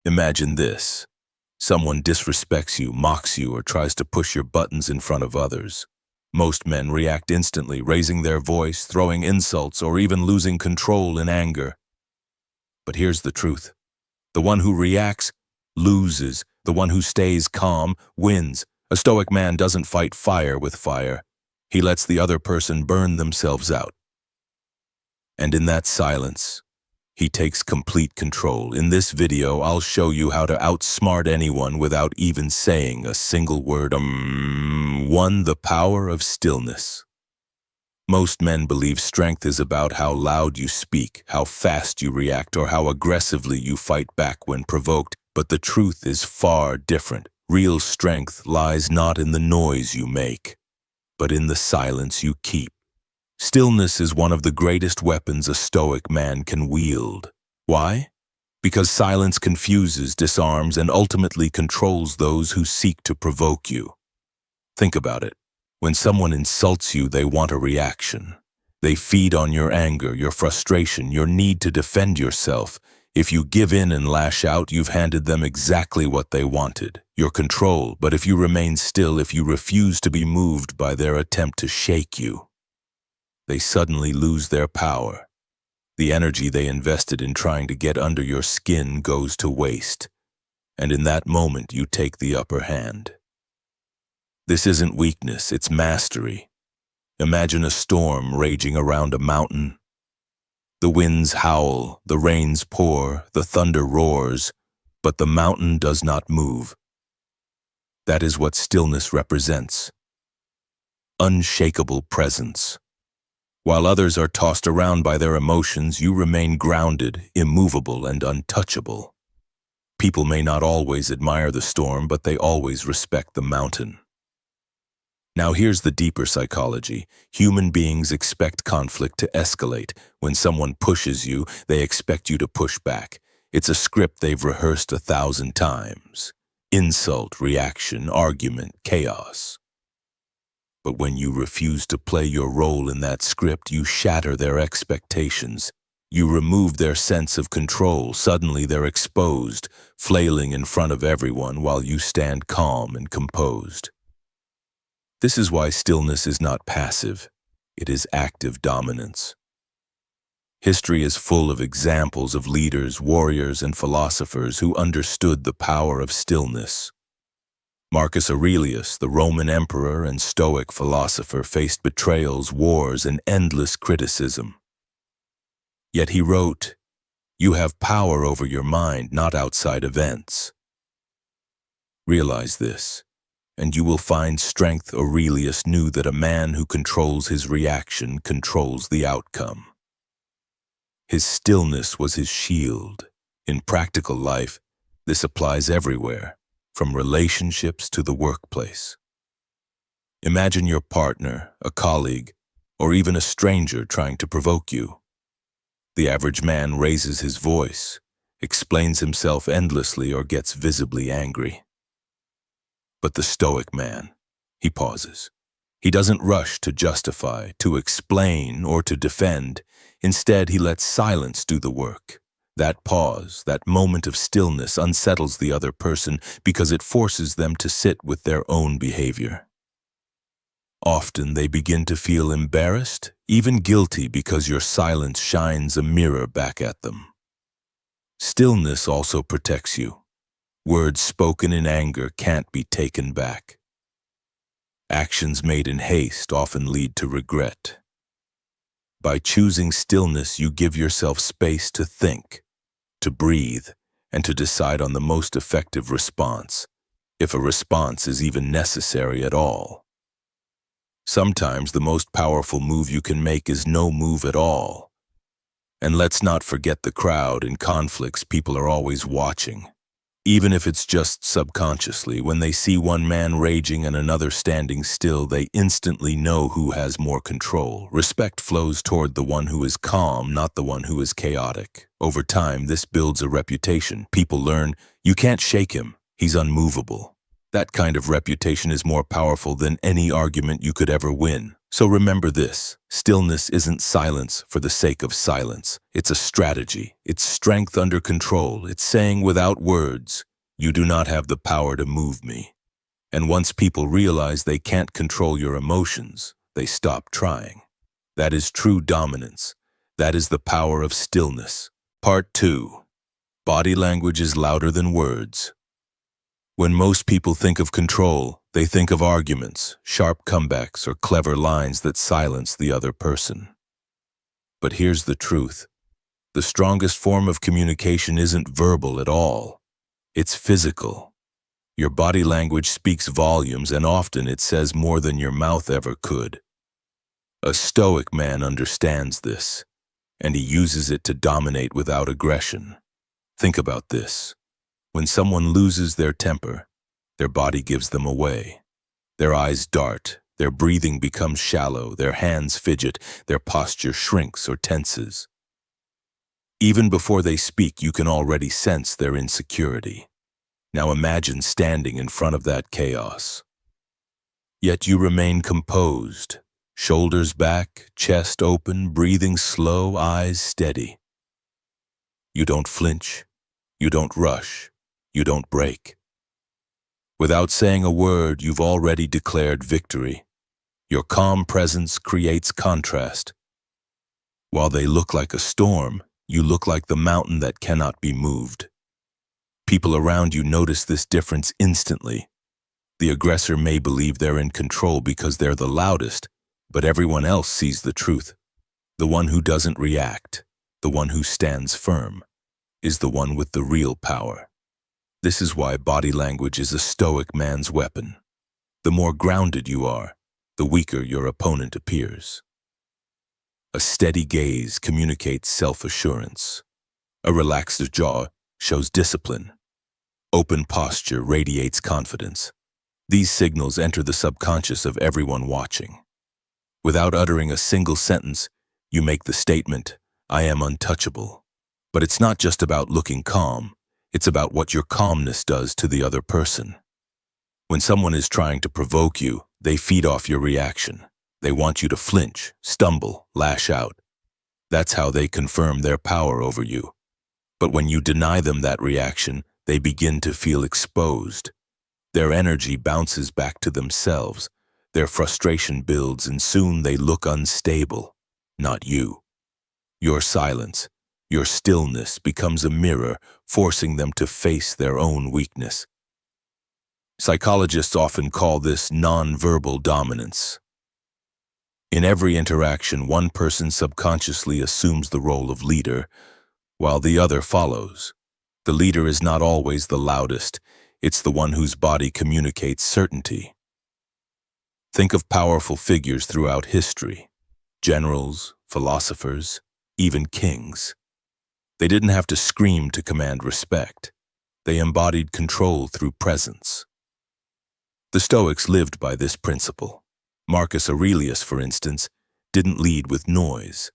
Imagine this. Someone disrespects you, mocks you, or tries to push your buttons in front of others. Most men react instantly, raising their voice, throwing insults, or even losing control in anger. But here's the truth. The one who reacts loses. The one who stays calm wins. A Stoic man doesn't fight fire with fire. He lets the other person burn themselves out. And in that silence, he takes complete control. In this video, I'll show you how to outsmart anyone without even saying a single word. 1. The power of stillness. Most men believe strength is about how loud you speak, how fast you react, or how aggressively you fight back when provoked. But the truth is far different. Real strength lies not in the noise you make, but in the silence you keep. Stillness is one of the greatest weapons a Stoic man can wield. Why? Because silence confuses, disarms, and ultimately controls those who seek to provoke you. Think about it. When someone insults you, they want a reaction. They feed on your anger, your frustration, your need to defend yourself. If you give in and lash out, you've handed them exactly what they wanted, your control. But if you remain still, if you refuse to be moved by their attempt to shake you, they suddenly lose their power. The energy they invested in trying to get under your skin goes to waste. And in that moment, you take the upper hand. This isn't weakness, it's mastery. Imagine a storm raging around a mountain. The winds howl, the rains pour, the thunder roars, but the mountain does not move. That is what stillness represents. Unshakable presence. While others are tossed around by their emotions, you remain grounded, immovable, and untouchable. People may not always admire the storm, but they always respect the mountain. Now here's the deeper psychology. Human beings expect conflict to escalate. When someone pushes you, they expect you to push back. It's a script they've rehearsed 1,000 times. Insult, reaction, argument, chaos. But when you refuse to play your role in that script, you shatter their expectations. You remove their sense of control. Suddenly they're exposed, flailing in front of everyone while you stand calm and composed. This is why stillness is not passive. It is active dominance. History is full of examples of leaders, warriors, and philosophers who understood the power of stillness. Marcus Aurelius, the Roman emperor and Stoic philosopher, faced betrayals, wars, and endless criticism. Yet he wrote, "You have power over your mind, not outside events." Realize this, and you will find strength. Aurelius knew that a man who controls his reaction controls the outcome. His stillness was his shield. In practical life, this applies everywhere, from relationships to the workplace. Imagine your partner, a colleague, or even a stranger trying to provoke you. The average man raises his voice, explains himself endlessly, or gets visibly angry. But the Stoic man, he pauses. He doesn't rush to justify, to explain, or to defend. Instead, he lets silence do the work. That pause, that moment of stillness unsettles the other person because it forces them to sit with their own behavior. Often they begin to feel embarrassed, even guilty, because your silence shines a mirror back at them. Stillness also protects you. Words spoken in anger can't be taken back. Actions made in haste often lead to regret. By choosing stillness, you give yourself space to think, to breathe, and to decide on the most effective response, if a response is even necessary at all. Sometimes the most powerful move you can make is no move at all. And let's not forget the crowd. In conflicts, people are always watching. Even if it's just subconsciously, when they see one man raging and another standing still, they instantly know who has more control. Respect flows toward the one who is calm, not the one who is chaotic. Over time, this builds a reputation. People learn, you can't shake him, he's unmovable. That kind of reputation is more powerful than any argument you could ever win. So remember this, stillness isn't silence for the sake of silence. It's a strategy. It's strength under control. It's saying without words, you do not have the power to move me. And once people realize they can't control your emotions, they stop trying. That is true dominance. That is the power of stillness. Part 2. Body language is louder than words. When most people think of control, they think of arguments, sharp comebacks, or clever lines that silence the other person. But here's the truth. The strongest form of communication isn't verbal at all. It's physical. Your body language speaks volumes, and often it says more than your mouth ever could. A Stoic man understands this, and he uses it to dominate without aggression. Think about this. When someone loses their temper, their body gives them away. Their eyes dart, their breathing becomes shallow, their hands fidget, their posture shrinks or tenses. Even before they speak, you can already sense their insecurity. Now imagine standing in front of that chaos. Yet you remain composed, shoulders back, chest open, breathing slow, eyes steady. You don't flinch, you don't rush, you don't break. Without saying a word, you've already declared victory. Your calm presence creates contrast. While they look like a storm, you look like the mountain that cannot be moved. People around you notice this difference instantly. The aggressor may believe they're in control because they're the loudest, but everyone else sees the truth. The one who doesn't react, the one who stands firm, is the one with the real power. This is why body language is a Stoic man's weapon. The more grounded you are, the weaker your opponent appears. A steady gaze communicates self-assurance. A relaxed jaw shows discipline. Open posture radiates confidence. These signals enter the subconscious of everyone watching. Without uttering a single sentence, you make the statement, "I am untouchable." But it's not just about looking calm. It's about what your calmness does to the other person. When someone is trying to provoke you, they feed off your reaction. They want you to flinch, stumble, lash out. That's how they confirm their power over you. But when you deny them that reaction, they begin to feel exposed. Their energy bounces back to themselves. Their frustration builds, and soon they look unstable, not you. Your silence, your stillness becomes a mirror, forcing them to face their own weakness. Psychologists often call this nonverbal dominance. In every interaction, one person subconsciously assumes the role of leader, while the other follows. The leader is not always the loudest. It's the one whose body communicates certainty. Think of powerful figures throughout history. Generals, philosophers, even kings. They didn't have to scream to command respect. They embodied control through presence. The Stoics lived by this principle. Marcus Aurelius, for instance, didn't lead with noise.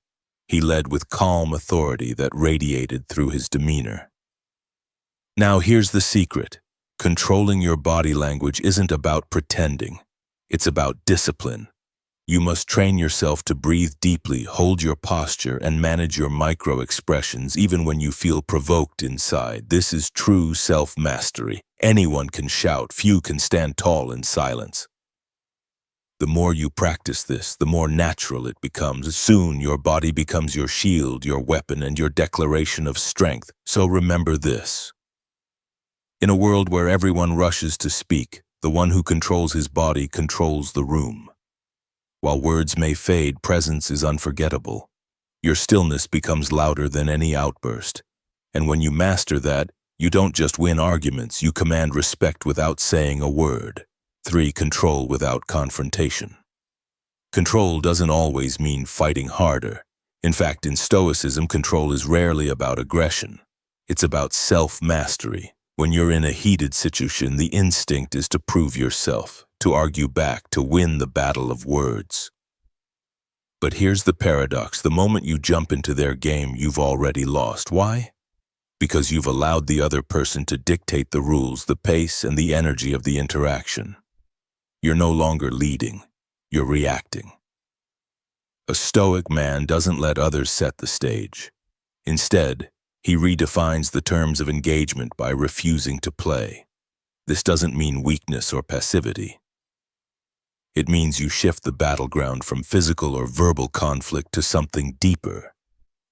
He led with calm authority that radiated through his demeanor. Now here's the secret. Controlling your body language isn't about pretending. It's about discipline. You must train yourself to breathe deeply, hold your posture, and manage your micro-expressions even when you feel provoked inside. This is true self-mastery. Anyone can shout, few can stand tall in silence. The more you practice this, the more natural it becomes. Soon your body becomes your shield, your weapon, and your declaration of strength. So remember this. In a world where everyone rushes to speak, the one who controls his body controls the room. While words may fade, presence is unforgettable. Your stillness becomes louder than any outburst. And when you master that, you don't just win arguments, you command respect without saying a word. 3. Control without confrontation. Control doesn't always mean fighting harder. In fact, in Stoicism, control is rarely about aggression. It's about self-mastery. When you're in a heated situation, the instinct is to prove yourself, to argue back, to win the battle of words. But here's the paradox. The moment you jump into their game, you've already lost. Why? Because you've allowed the other person to dictate the rules, the pace, and the energy of the interaction. You're no longer leading, you're reacting. A Stoic man doesn't let others set the stage. Instead, he redefines the terms of engagement by refusing to play. This doesn't mean weakness or passivity. It means you shift the battleground from physical or verbal conflict to something deeper,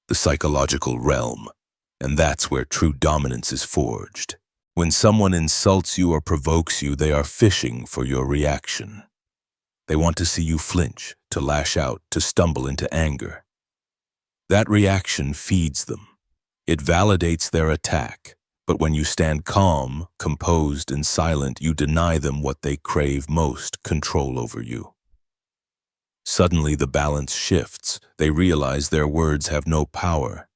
the psychological realm, and that's where true dominance is forged. When someone insults you or provokes you, they are fishing for your reaction. They want to see you flinch, to lash out, to stumble into anger. That reaction feeds them. It validates their attack. But when you stand calm, composed, and silent, you deny them what they crave most, control over you. Suddenly the balance shifts. They realize their words have no power.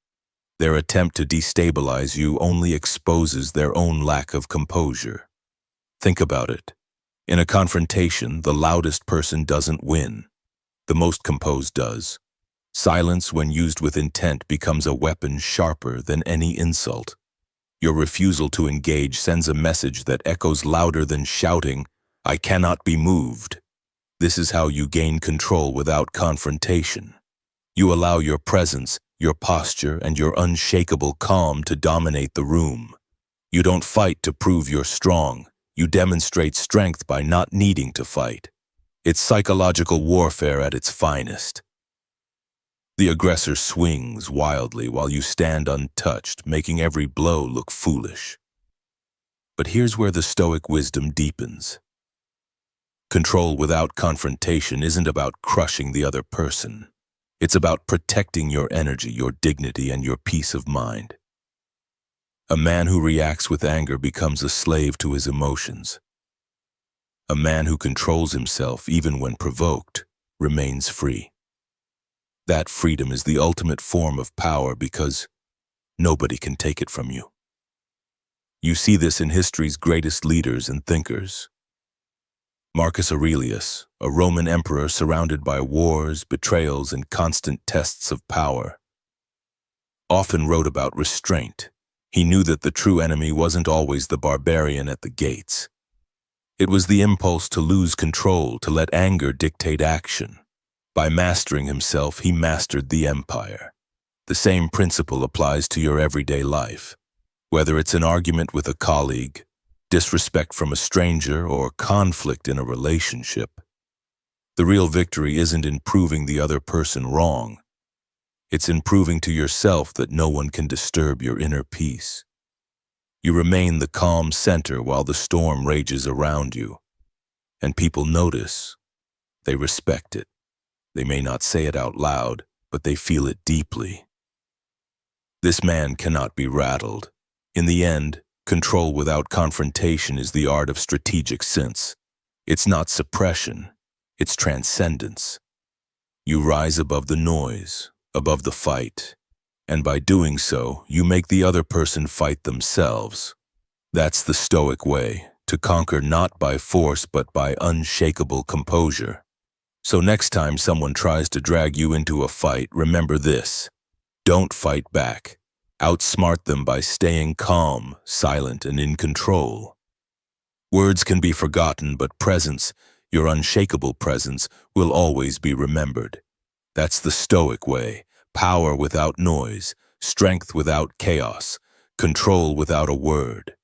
Their attempt to destabilize you only exposes their own lack of composure. Think about it. In a confrontation, the loudest person doesn't win. The most composed does. Silence, when used with intent, becomes a weapon sharper than any insult. Your refusal to engage sends a message that echoes louder than shouting, "I cannot be moved." This is how you gain control without confrontation. You allow your presence, your posture, and your unshakable calm to dominate the room. You don't fight to prove you're strong. You demonstrate strength by not needing to fight. It's psychological warfare at its finest. The aggressor swings wildly while you stand untouched, making every blow look foolish. But here's where the Stoic wisdom deepens. Control without confrontation isn't about crushing the other person. It's about protecting your energy, your dignity, and your peace of mind. A man who reacts with anger becomes a slave to his emotions. A man who controls himself, even when provoked, remains free. That freedom is the ultimate form of power because nobody can take it from you. You see this in history's greatest leaders and thinkers. Marcus Aurelius, a Roman emperor surrounded by wars, betrayals, and constant tests of power, often wrote about restraint. He knew that the true enemy wasn't always the barbarian at the gates. It was the impulse to lose control, to let anger dictate action. By mastering himself, he mastered the empire. The same principle applies to your everyday life. Whether it's an argument with a colleague, disrespect from a stranger, or conflict in a relationship, the real victory isn't in proving the other person wrong. It's in proving to yourself that no one can disturb your inner peace. You remain the calm center while the storm rages around you. And people notice. They respect it. They may not say it out loud, but they feel it deeply. This man cannot be rattled. In the end, control without confrontation is the art of strategic sense. It's not suppression, it's transcendence. You rise above the noise, above the fight, and by doing so, you make the other person fight themselves. That's the Stoic way, to conquer not by force but by unshakable composure. So next time someone tries to drag you into a fight, remember this. Don't fight back. Outsmart them by staying calm, silent, and in control. Words can be forgotten, but presence, your unshakable presence, will always be remembered. That's the Stoic way. Power without noise, strength without chaos, control without a word.